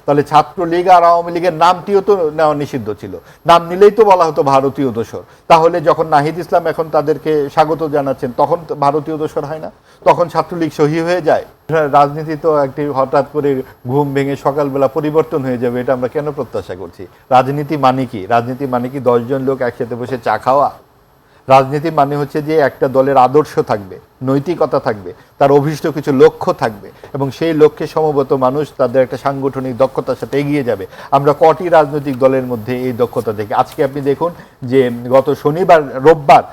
তাহলে ছাত্রলীগ আর আওয়ামী লীগের নামটিও তো নেওয়া নিষিদ্ধ ছিল, নাম নিলেই তো বলা হতো ভারতীয় দোসর। তাহলে যখন নাহিদ ইসলাম এখন তাদেরকে স্বাগত জানাচ্ছেন তখন ভারতীয় দোসর হয় না? তখন ছাত্রলীগ সহি হয়ে যায়? রাজনীতি তো একটি হঠাৎ করে ঘুম ভেঙে সকালবেলা পরিবর্তন হয়ে যাবে, এটা আমরা কেন প্রত্যাশা করছি? রাজনীতি মানে কি? রাজনীতি মানে কি 10 জন লোক একসাথে বসে চা খাওয়া? রাজনীতি মানে হচ্ছে যে একটা দলের আদর্শ থাকবে, নৈতিকতা থাকবে, তার অভীষ্ট কিছু লক্ষ্য থাকবে, এবং সেই লক্ষ্যে সমবেত মানুষ তাদের একটা সাংগঠনিক দক্ষতার সাথে এগিয়ে যাবে। আমরা কটি রাজনৈতিক দলের মধ্যে এই দক্ষতা দেখি? আজকে আপনি দেখুন যে গত শনিবার রোববার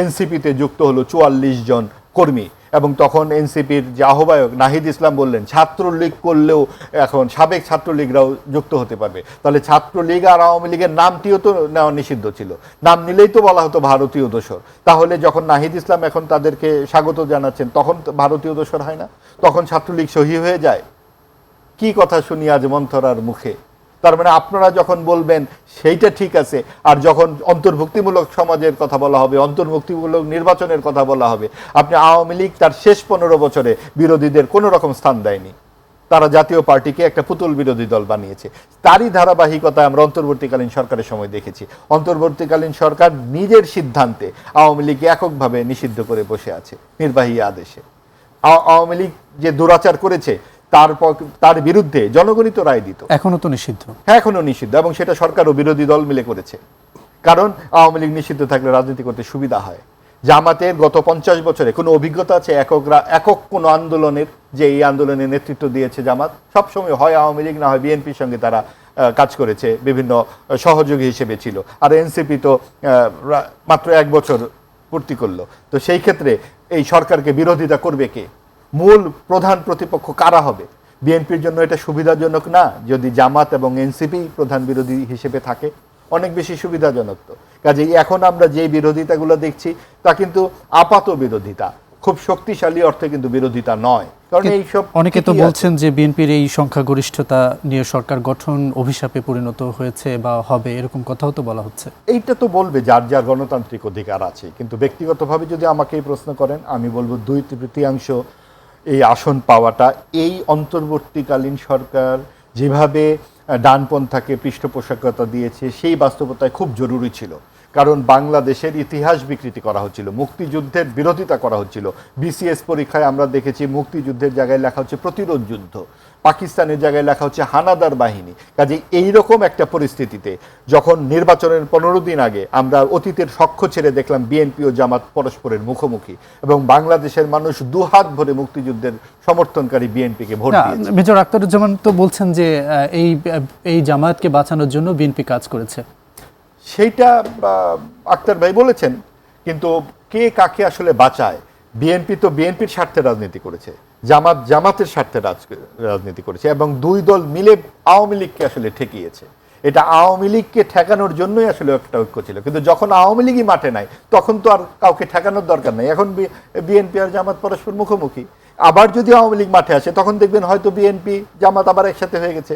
এনসিপিতে যুক্ত হলো 44 জন কর্মী, এবং তখন এনসিপির যে আহ্বায়ক নাহিদ ইসলাম বললেন ছাত্রলীগ করলেও এখন সাবেক ছাত্রলীগরাও যুক্ত হতে পারবে। তাহলে ছাত্রলীগ আর আওয়ামী লীগের নামটিও তো নেওয়া নিষিদ্ধ ছিল, নাম নিলেই তো বলা হতো ভারতীয় দোসর। তাহলে যখন নাহিদ ইসলাম এখন তাদেরকে স্বাগত জানাচ্ছেন তখন ভারতীয় দোসর হয় না? তখন ছাত্রলীগ সহি হয়ে যায়? কি কথা শুনি আজ মন্থরার মুখে? তার মানে আপনারা যখন বলবেন সেইটা ঠিক আছে, আর যখন অন্তর্ভুক্তিমূলক সমাজের কথা বলা হবে, অন্তর্ভুক্তিমূলক নির্বাচনের কথা বলা হবে, আপনি আওয়ামী লীগ তার শেষ 15 বছরে বিরোধীদের কোনো রকম স্থান দেয়নি। তারা জাতীয় পার্টিকে একটা পুতুল বিরোধী দল বানিয়েছে। তারই ধারাবাহিকতা আমরা অন্তর্বর্তীকালীন সরকারের সময় দেখেছি। অন্তর্বর্তীকালীন সরকার নিজের সিদ্ধান্তে আওয়ামী লীগকে এককভাবে নিষিদ্ধ করে বসে আছে নির্বাহী আদেশে। আওয়ামী লীগ যে দুরাচার করেছে তার বিরুদ্ধে জনগণই তো রায় দিত। এখনো তো নিষিদ্ধ। হ্যাঁ, এখনো নিষিদ্ধ, এবং সেটা সরকার ও বিরোধী দল মিলে করেছে। কারণ আওয়ামী লীগ নিষিদ্ধ থাকলে রাজনীতি করতে সুবিধা হয়। জামাতের গত 50 বছরে কোনো অভিজ্ঞতা আছে একক কোনো আন্দোলনের, যে এই আন্দোলনের নেতৃত্ব দিয়েছে জামাত? সবসময় হয় আওয়ামী লীগ, না হয় বিএনপির সঙ্গে তারা কাজ করেছে, বিভিন্ন সহযোগী হিসেবে ছিল। আর এনসিপি তো মাত্র 1 বছর পূর্তি করলো। তো সেই ক্ষেত্রে এই সরকারকে বিরোধিতা করবে কে? মূল প্রধান প্রতিপক্ষ কারা হবে? বিএনপির জন্য এটা সুবিধাজনক না যদি জামাত এবং এনসিপি প্রধান বিরোধী হিসেবে থাকে? অনেক বেশি সুবিধাজনক। তো কাজেই এখন আমরা যে বিরোধিতাগুলো দেখছি তা কিন্তু আপাত বিরোধিতা, খুব শক্তিশালী অর্থে কিন্তু বিরোধিতা নয়। কারণ এইসব অনেকে তো বলছেন যে বিএনপির এই সংখ্যাগরিষ্ঠতা নিয়ে সরকার গঠন অভিশাপে পরিণত হয়েছে বা হবে, এরকম কথাও তো বলা হচ্ছে। এইটা তো বলবে, যার যার গণতান্ত্রিক অধিকার আছে, কিন্তু ব্যক্তিগতভাবে যদি আমাকে এই প্রশ্ন করেন, আমি বলবো 2/3 এই আসন পাওয়াটা এই অন্তর্বর্তীকালীন সরকার যেভাবে ডানপন্থাকে পৃষ্ঠপোষকতা দিয়েছে সেই বাস্তবতায় খুব জরুরি ছিল। কারণ বাংলাদেশের ইতিহাস বিকৃতি করা হচ্ছিল, মুক্তিযুদ্ধের বিরোধিতা করা হচ্ছিল। বিসিএস পরীক্ষায় আমরা দেখেছি মুক্তিযুদ্ধের জায়গায় লেখা হচ্ছে প্রতিরোধ যুদ্ধ, পাকিস্তানের জায়গায় লেখা হচ্ছে হানাদার বাহিনী। কাজে এইরকম একটা পরিস্থিতিতে যখন নির্বাচনের 15 দিন আগে আমরা অতীতের সখ্য ছেড়ে দেখলাম বিএনপি ও জামাত পরস্পরের মুখোমুখি, এবং বাংলাদেশের মানুষ দুহাত ভরে মুক্তিযুদ্ধের সমর্থনকারী বিএনপিকে ভোট দিয়েছে। মেজর আখতারুজ্জামান তো বলছেন যে এই জামায়াতকে বাঁচানোর জন্য বিএনপি কাজ করেছে। সেইটা আক্তার ভাই বলেছেন, কিন্তু কে কাকে আসলে বাঁচায়? বিএনপি তো বিএনপির স্বার্থে রাজনীতি করেছে, জামাত জামাতের স্বার্থে রাজনীতি করেছে, এবং দুই দল মিলে আওয়ামী লীগকে আসলে ঠেকিয়েছে। এটা আওয়ামী লীগকে ঠেকানোর জন্যই আসলে একটা ঐক্য ছিল। কিন্তু যখন আওয়ামী লীগই মাঠে নাই তখন তো আর কাউকে ঠেকানোর দরকার নাই। এখন বিএনপি আর জামাত পরস্পর মুখোমুখি। আবার যদি আওয়ামী লীগ মাঠে আসে তখন দেখবেন হয়তো বিএনপি জামাত আবার একসাথে হয়ে গেছে।